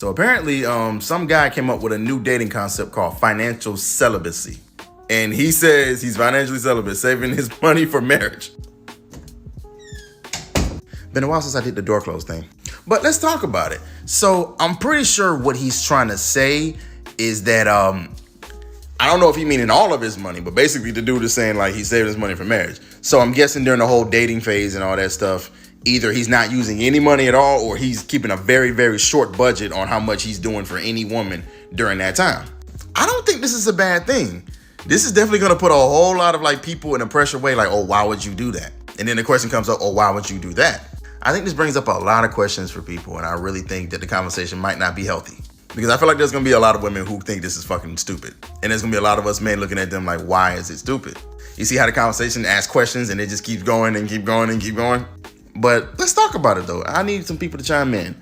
So apparently, some guy came up with a new dating concept called financial celibacy. And he says he's financially celibate, saving his money for marriage. Been a while since I did the door close thing. But let's talk about it. So I'm pretty sure what he's trying to say is that, I don't know if he meaning all of his money, but basically the dude is saying like he's saving his money for marriage. So I'm guessing during the whole dating phase and all that stuff, either he's not using any money at all, or he's keeping a very, very short budget on how much he's doing for any woman during that time. I don't think this is a bad thing. This is definitely going to put a whole lot of like people in a pressure way, like, oh, why would you do that? And then the question comes up, oh, why would you do that? I think this brings up a lot of questions for people, and I really think that the conversation might not be healthy. Because I feel like there's going to be a lot of women who think this is fucking stupid. And there's going to be a lot of us men looking at them like, why is it stupid? You see how the conversation asks questions and it just keeps going and keep going and keep going? But let's talk about it, though. I need some people to chime in.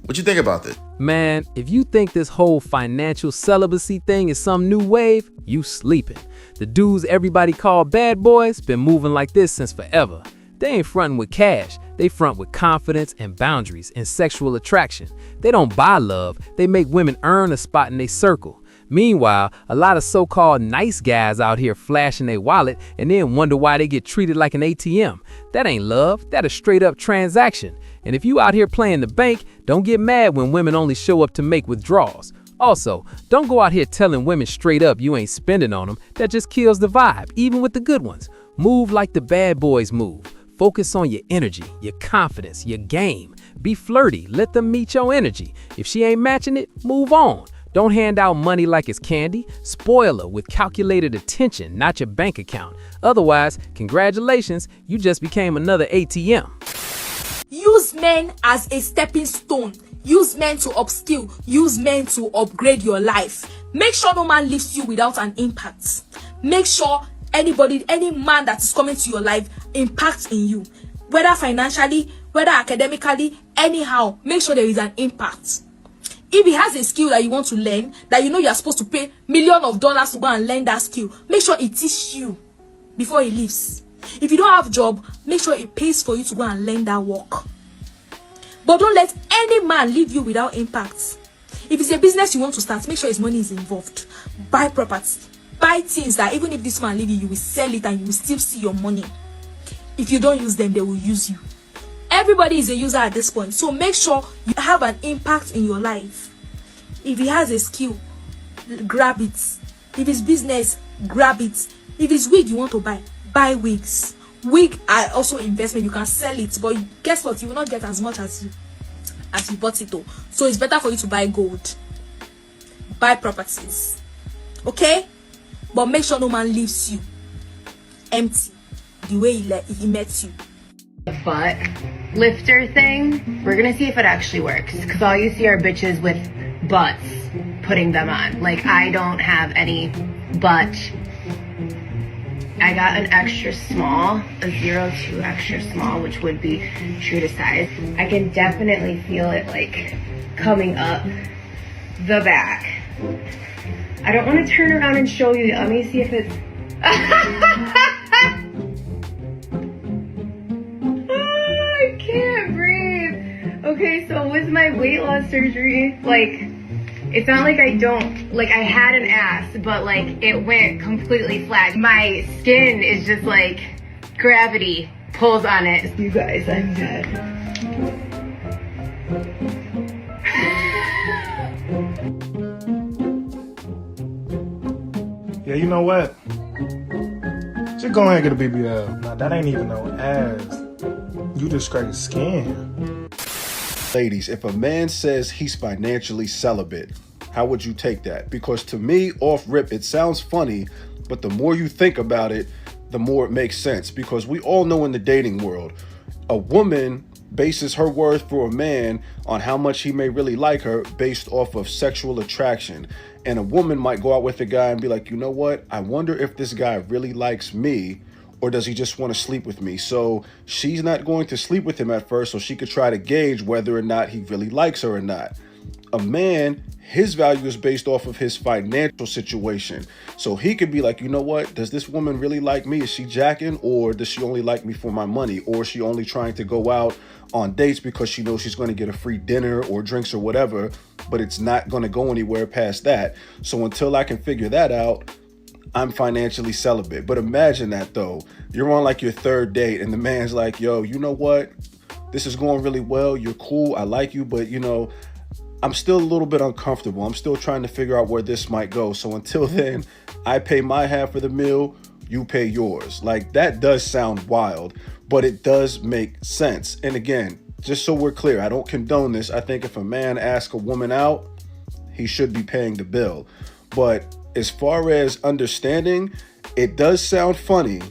What you think about this? Man, if you think this whole financial celibacy thing is some new wave, you sleeping. The dudes everybody call bad boys been moving like this since forever. They ain't fronting with cash. They front with confidence and boundaries and sexual attraction. They don't buy love. They make women earn a spot in their circle. Meanwhile, a lot of so-called nice guys out here flashing their wallet and then wonder why they get treated like an ATM. That ain't love. That a straight-up transaction. And if you out here playing the bank, don't get mad when women only show up to make withdrawals. Also, don't go out here telling women straight up you ain't spending on them. That just kills the vibe, even with the good ones. Move like the bad boys move. Focus on your energy, your confidence, your game. Be flirty. Let them meet your energy. If she ain't matching it, move on. Don't hand out money like it's candy. Spoil her with calculated attention, not your bank account. Otherwise, congratulations, you just became another ATM. Use men as a stepping stone. Use men to upskill. Use men to upgrade your life. Make sure no man leaves you without an impact. Make sure any man that is coming to your life impacts in you. Whether financially, whether academically, anyhow, make sure there is an impact. If he has a skill that you want to learn, that you know you're supposed to pay millions of dollars to go and learn that skill, make sure he teaches you before he leaves. If you don't have a job, make sure it pays for you to go and learn that work. But don't let any man leave you without impact. If it's a business you want to start, make sure his money is involved. Buy property. Buy things that even if this man leave you, you will sell it and you will still see your money. If you don't use them, they will use you. Everybody is a user at this point, so make sure you have an impact in your life. If he has a skill, grab it. If it's business, grab it. If it's wig you want to buy wigs. Wig are also investment. You can sell it, but guess what? You will not get as much as you bought it though. So it's better for you to buy gold. Buy properties. Okay? But make sure no man leaves you empty the way he met you. The butt lifter thing, we're gonna see if it actually works, because all you see are bitches with butts putting them on. Like, I don't have any butt. I got an extra small, a 02 extra small, which would be true to size. I can definitely feel it like coming up the back. I don't want to turn around and show you. Let me see if it's I can't breathe. Okay, so with my weight loss surgery, like, it's not like I had an ass, but like it went completely flat. My skin is just like gravity pulls on it. You guys, I'm dead. Yeah, you know what? Just go ahead and get a BBL. Nah, that ain't even no ass. You just scratch skin. Ladies, if a man says he's financially celibate, how would you take that? Because to me, off rip, it sounds funny, but the more you think about it, the more it makes sense. Because we all know in the dating world, a woman bases her worth for a man on how much he may really like her based off of sexual attraction. And a woman might go out with a guy and be like, you know what? I wonder if this guy really likes me, or does he just want to sleep with me? So she's not going to sleep with him at first, so she could try to gauge whether or not he really likes her or not. A man, his value is based off of his financial situation. So he could be like, you know what? Does this woman really like me? Is she jacking, or does she only like me for my money? Or is she only trying to go out on dates because she knows she's going to get a free dinner or drinks or whatever, but it's not going to go anywhere past that. So until I can figure that out, I'm financially celibate. But imagine that though. You're on like your third date and the man's like, yo, you know what? This is going really well. You're cool. I like you. But, you know, I'm still a little bit uncomfortable. I'm still trying to figure out where this might go. So until then, I pay my half of the meal. You pay yours. Like, that does sound wild, but it does make sense. And again, just so we're clear, I don't condone this. I think if a man asks a woman out, he should be paying the bill. But as far as understanding, it does sound funny,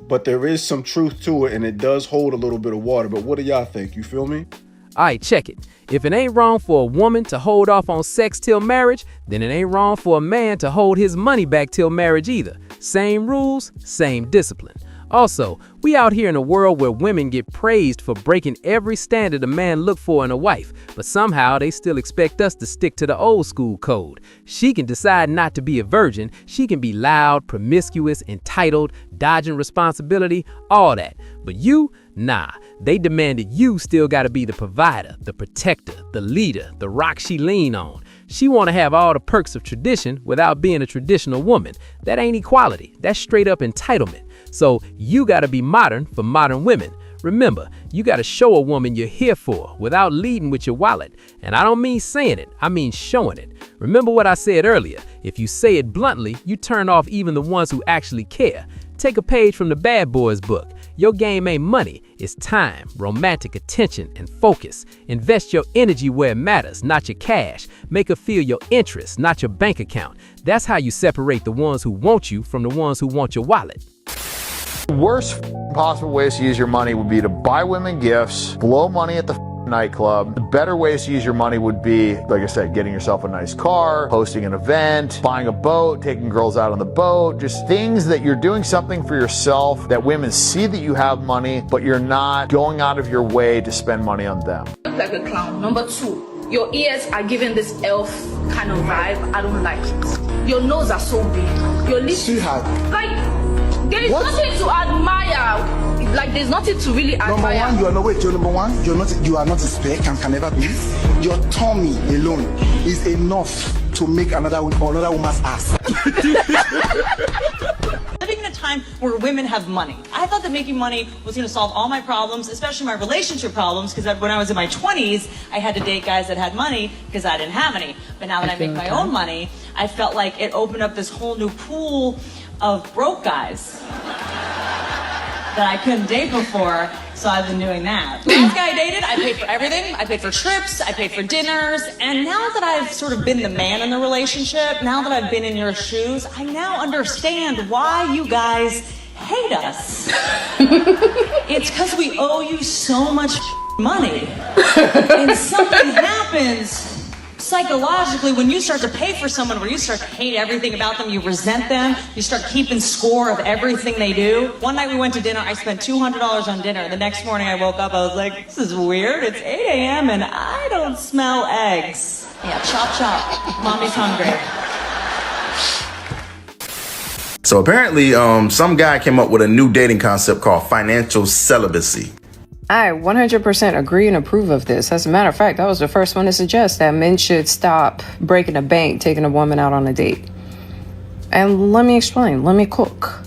but there is some truth to it, and it does hold a little bit of water. But what do y'all think? You feel me? All right, check it. If it ain't wrong for a woman to hold off on sex till marriage, then it ain't wrong for a man to hold his money back till marriage either. Same rules, same discipline. Also, we out here in a world where women get praised for breaking every standard a man look for in a wife, but somehow they still expect us to stick to the old school code. She can decide not to be a virgin. She can be loud, promiscuous, entitled, dodging responsibility, all that. But you, nah. They demanded you still gotta be the provider, the protector, the leader, the rock she lean on. She wanna have all the perks of tradition without being a traditional woman. That ain't equality. That's straight up entitlement. So you gotta be modern for modern women. Remember, you gotta show a woman you're here for without leading with your wallet. And I don't mean saying it, I mean showing it. Remember what I said earlier. If you say it bluntly, you turn off even the ones who actually care. Take a page from the Bad Boys book. Your game ain't money, it's time, romantic attention, and focus. Invest your energy where it matters, not your cash. Make her feel your interest, not your bank account. That's how you separate the ones who want you from the ones who want your wallet. Worst possible ways to use your money would be to buy women gifts, blow money at the nightclub. The better ways to use your money would be, like I said, getting yourself a nice car, hosting an event, buying a boat, taking girls out on the boat, just things that you're doing something for yourself that women see that you have money, but you're not going out of your way to spend money on them. Like a clown. Number 2, your ears are giving this elf kind of vibe. I don't like it. Your nose are so big. Your lips, like, there is nothing to admire. Like, there's nothing to really admire. Number one, you are not a spec and can never be. Your tummy alone is enough to make another woman's ass. Living in a time where women have money. I thought that making money was going to solve all my problems, especially my relationship problems, because when I was in my 20s, I had to date guys that had money because I didn't have any. But now that I make my own money, I felt like it opened up this whole new pool of broke guys that I couldn't date before, so I've been doing that. Last guy I dated, I paid for everything. I paid for trips, I paid for dinners, and now that I've sort of been the man in the relationship, now that I've been in your shoes, I now understand why you guys hate us. It's because we owe you so much money. And something happens psychologically when you start to pay for someone where you start to hate everything about them, you resent them, you start keeping score of everything they do. One night we went to dinner, I spent $200 on dinner. The next morning I woke up, I was like, this is weird. It's 8 a.m. and I don't smell eggs. Yeah, chop chop. Mommy's hungry. So apparently, some guy came up with a new dating concept called financial celibacy. I 100% agree and approve of this. As a matter of fact, I was the first one to suggest that men should stop breaking the bank, taking a woman out on a date. And let me explain. Let me cook.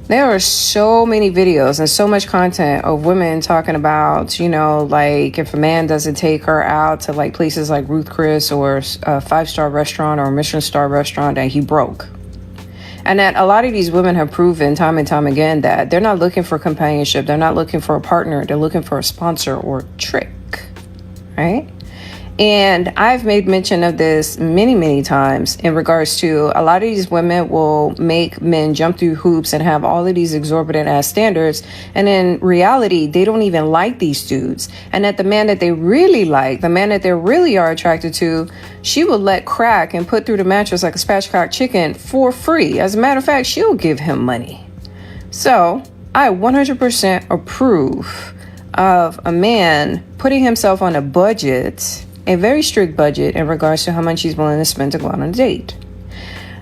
There are so many videos and so much content of women talking about, you know, like if a man doesn't take her out to like places like Ruth Chris or a 5-star restaurant or a Michelin star restaurant, that he broke. And that a lot of these women have proven time and time again that they're not looking for companionship. They're not looking for a partner. They're looking for a sponsor or trick, right? And I've made mention of this many, many times in regards to a lot of these women will make men jump through hoops and have all of these exorbitant ass standards. And in reality, they don't even like these dudes. And that the man that they really like, the man that they really are attracted to, she will let crack and put through the mattress like a spatchcock chicken for free. As a matter of fact, she'll give him money. So I 100% approve of a man putting himself on a budget a very strict budget in regards to how much he's willing to spend to go out on a date.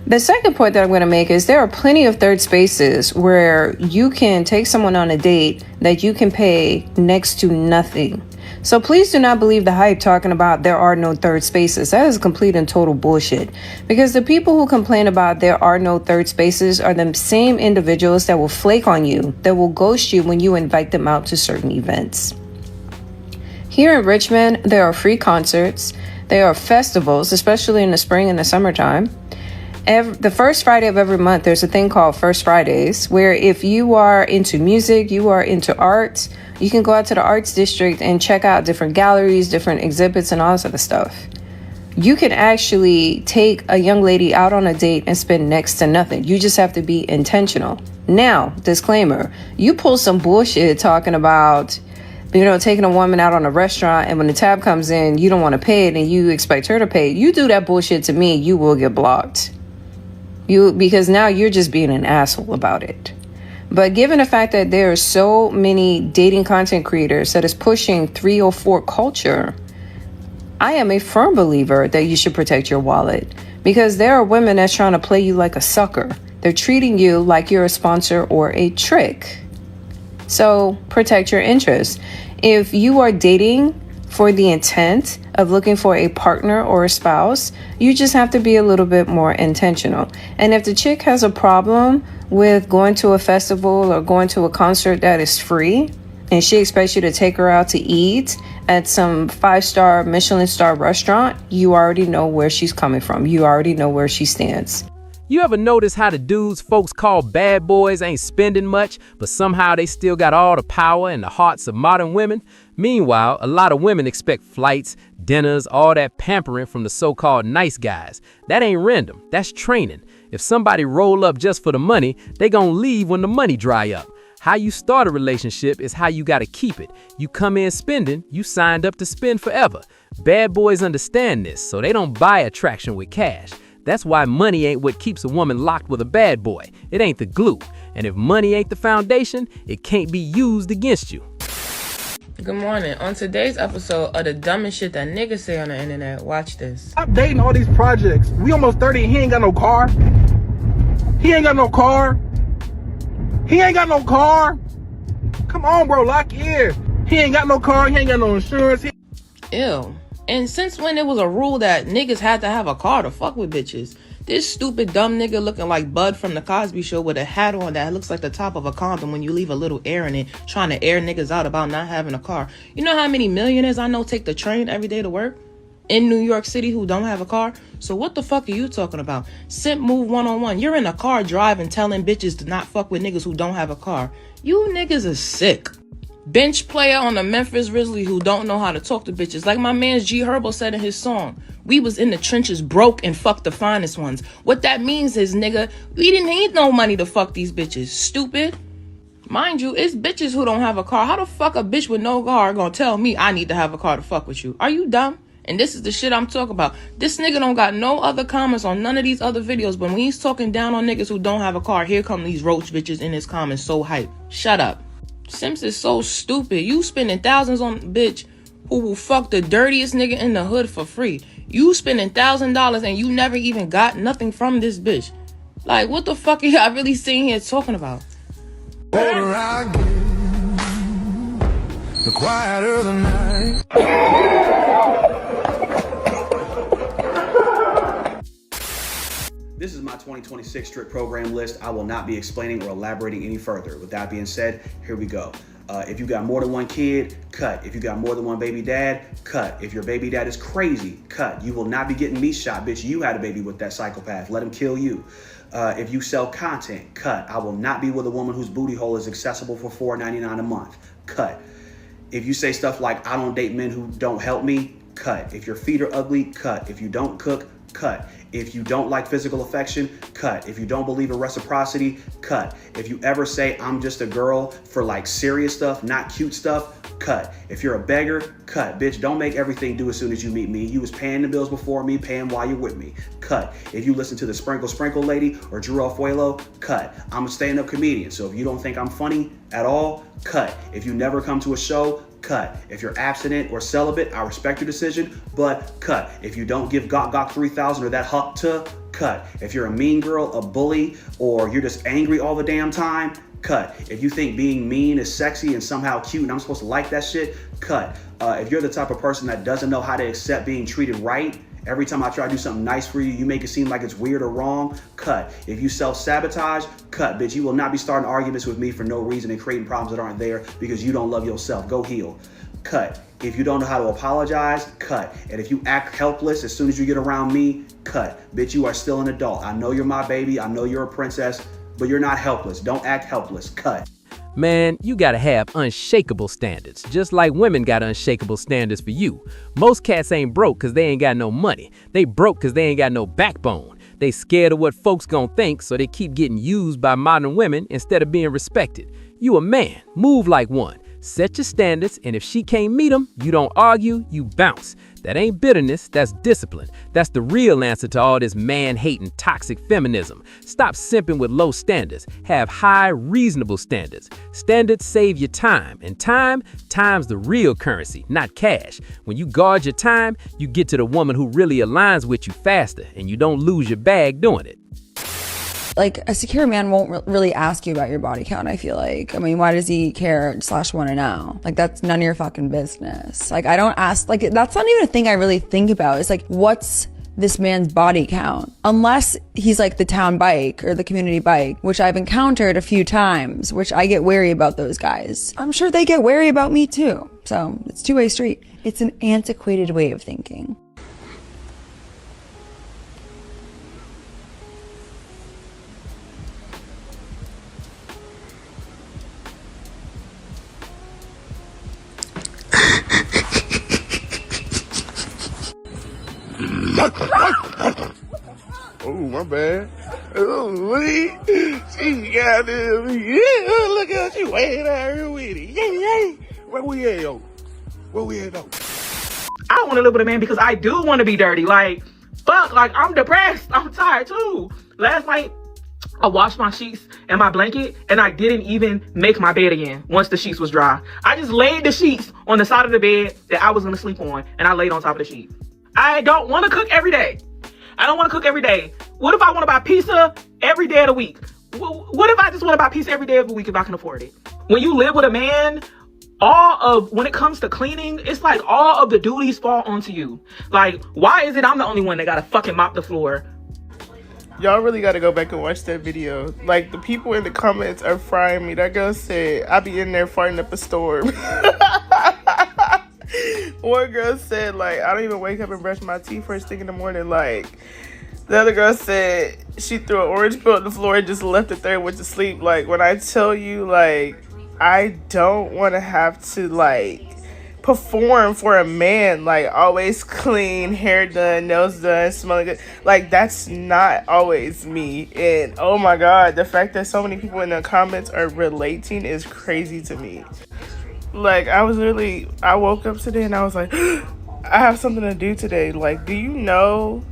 The second point that I'm going to make is there are plenty of third spaces where you can take someone on a date that you can pay next to nothing. So please do not believe the hype talking about there are no third spaces. That is complete and total bullshit. Because the people who complain about there are no third spaces are the same individuals that will flake on you, that will ghost you when you invite them out to certain events. Here in Richmond, there are free concerts. There are festivals, especially in the spring and the summertime. The first Friday of every month, there's a thing called First Fridays, where if you are into music, you are into art, you can go out to the arts district and check out different galleries, different exhibits, and all this other stuff. You can actually take a young lady out on a date and spend next to nothing. You just have to be intentional. Now, disclaimer, you pull some bullshit talking about, taking a woman out on a restaurant, and when the tab comes in, you don't want to pay it and you expect her to pay it. You do that bullshit to me, you will get blocked. Because now you're just being an asshole about it. But given the fact that there are so many dating content creators that is pushing 304 culture, I am a firm believer that you should protect your wallet, because there are women that's trying to play you like a sucker. They're treating you like you're a sponsor or a trick. So protect your interests. If you are dating for the intent of looking for a partner or a spouse, you just have to be a little bit more intentional. And if the chick has a problem with going to a festival or going to a concert that is free, and she expects you to take her out to eat at some 5-star Michelin star restaurant, you already know where she's coming from. You already know where she stands. You ever notice how the dudes folks call bad boys ain't spending much, but somehow they still got all the power in the hearts of modern women? Meanwhile, a lot of women expect flights, dinners, all that pampering from the so-called nice guys. That ain't random, that's training. If somebody roll up just for the money, they gonna leave when the money dry up. How you start a relationship is how you gotta keep it. You come in spending, you signed up to spend forever. Bad boys understand this, so they don't buy attraction with cash. That's why money ain't what keeps a woman locked with a bad boy. It ain't the glue. And if money ain't the foundation, it can't be used against you. Good morning. On today's episode of the dumbest shit that niggas say on the internet, watch this. Stop dating all these projects. We almost 30 and he ain't got no car. He ain't got no car. He ain't got no car. Come on, bro, lock in. He ain't got no car. He ain't got no insurance. Ew. And since when it was a rule that niggas had to have a car to fuck with bitches? This stupid dumb nigga looking like Bud from the Cosby Show with a hat on that looks like the top of a condom when you leave a little air in it, trying to air niggas out about not having a car. You know how many millionaires I know take the train every day to work in New York City who don't have a car? So what the fuck are you talking about? Simp move 101. You're in a car driving telling bitches to not fuck with niggas who don't have a car. You niggas are sick. Bench player on the Memphis Grizzlies who don't know how to talk to bitches. Like my man G Herbo said in his song, we was in the trenches broke and fucked the finest ones. What that means is, nigga, we didn't need no money to fuck these bitches. Stupid. Mind you, it's bitches who don't have a car. How the fuck a bitch with no car gonna tell me I need to have a car to fuck with you? Are you dumb? And this is the shit I'm talking about. This nigga don't got no other comments on none of these other videos, but when he's talking down on niggas who don't have a car, here come these roach bitches in his comments so hype. Shut up. Sims is so stupid. You spending thousands on a bitch who will fuck the dirtiest nigga in the hood for free. You spending $1,000 and you never even got nothing from this bitch. Like, what the fuck are y'all really sitting here talking about? The quieter the night. This is my 2026 strict program list. I will not be explaining or elaborating any further. With that being said, here we go. If you got more than one kid, cut. If you got more than one baby dad, cut. If your baby dad is crazy, cut. You will not be getting me shot, bitch. You had a baby with that psychopath. Let him kill you. If you sell content, cut. I will not be with a woman whose booty hole is accessible for $4.99 a month. Cut. If you say stuff like, I don't date men who don't help me, cut. If your feet are ugly, cut. If you don't cook, cut. If you don't like physical affection, cut. If you don't believe in reciprocity, cut. If you ever say I'm just a girl for like serious stuff, not cute stuff, cut. If you're a beggar, cut. Bitch, don't make everything due as soon as you meet me. You was paying the bills before me, paying while you're with me. Cut. If you listen to the Sprinkle Lady or Drew Alfuelo, cut. I'm a stand-up comedian, so if you don't think I'm funny at all, cut. If you never come to a show, cut. If you're abstinent or celibate, I respect your decision, but cut. If you don't give Gok 3000 or that huck to, cut. If you're a mean girl, a bully, or you're just angry all the damn time, cut. If you think being mean is sexy and somehow cute and I'm supposed to like that shit, cut. If you're the type of person that doesn't know how to accept being treated right, every time I try to do something nice for you, you make it seem like it's weird or wrong, cut. If you self-sabotage, cut, bitch. You will not be starting arguments with me for no reason and creating problems that aren't there because you don't love yourself. Go heal. Cut. If you don't know how to apologize, cut. And if you act helpless as soon as you get around me, cut. Bitch, you are still an adult. I know you're my baby. I know you're a princess, but you're not helpless. Don't act helpless. Cut. Man, you gotta have unshakable standards, just like women got unshakable standards for you. Most cats ain't broke cause they ain't got no money. They broke cause they ain't got no backbone. They scared of what folks gon' think, so they keep getting used by modern women instead of being respected. You a man, move like one. Set your standards, and if she can't meet them, you don't argue, you bounce. That ain't bitterness, that's discipline. That's the real answer to all this man-hating toxic feminism. Stop simping with low standards. Have high, reasonable standards. Standards save you time, and time's the real currency, not cash. When you guard your time, you get to the woman who really aligns with you faster, and you don't lose your bag doing it. Like, a secure man won't really ask you about your body count, I feel like. I mean, why does he care / want to know? Like, that's none of your fucking business. Like, I don't ask, like, that's not even a thing I really think about. It's like, what's this man's body count? Unless he's like the town bike or the community bike, which I've encountered a few times, which I get wary about those guys. I'm sure they get wary about me too. So, it's a two-way street. It's an antiquated way of thinking. Oh, my bad. Oh, she got this. Yeah, look at her. She way down here with it. Yeah. Where we at, yo? Where we at, though? I don't want to live with a man because I do want to be dirty. Like, fuck, like, I'm depressed. I'm tired, too. Last night, I washed my sheets and my blanket, and I didn't even make my bed again once the sheets was dry. I just laid the sheets on the side of the bed that I was going to sleep on, and I laid on top of the sheet. I don't want to cook every day. I don't want to cook every day. What if I want to buy pizza every day of the week? What if I just want to buy pizza every day of the week if I can afford it? When you live with a man, when it comes to cleaning, it's like all of the duties fall onto you. Like, why is it I'm the only one that got to fucking mop the floor? Y'all really got to go back and watch that video. Like, the people in the comments are frying me. That girl said, I be in there farting up a storm. One girl said, like, I don't even wake up and brush my teeth first thing in the morning. Like, the other girl said she threw an orange peel on the floor and just left it there and went to sleep. Like, when I tell you, like, I don't want to have to, like, perform for a man, like, always clean, hair done, nails done, smelling good. Like, that's not always me. And oh my god, the fact that so many people in the comments are relating is crazy to me. Like, I woke up today and I was like, I have something to do today. Like, do you know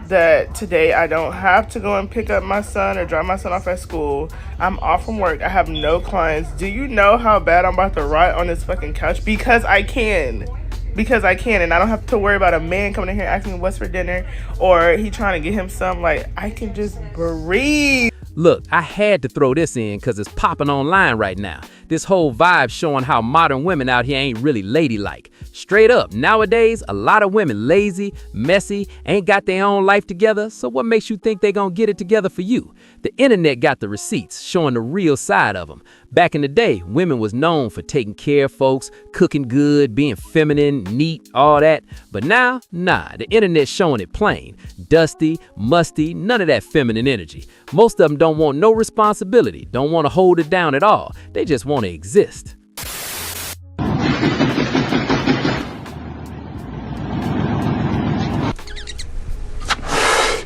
that today I don't have to go and pick up my son or drop my son off at school? I'm off from work. I have no clients. Do you know how bad I'm about to rot on this fucking couch? Because I can. And I don't have to worry about a man coming in here asking me what's for dinner or he trying to get him some. Like, I can just breathe. Look, I had to throw this in because it's popping online right now. This whole vibe showing how modern women out here ain't really ladylike. Straight up, nowadays, a lot of women lazy, messy, ain't got their own life together, so what makes you think they gonna get it together for you? The internet got the receipts, showing the real side of them. Back in the day, women was known for taking care of folks, cooking good, being feminine, neat, all that. But now, nah, the internet's showing it plain. Dusty, musty, none of that feminine energy. Most of them don't want no responsibility, don't want to hold it down at all. They just want to exist.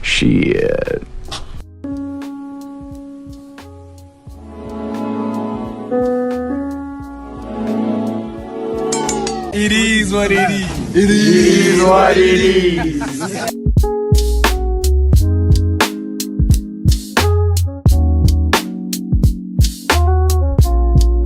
Shit. It is what it is. It is what it is.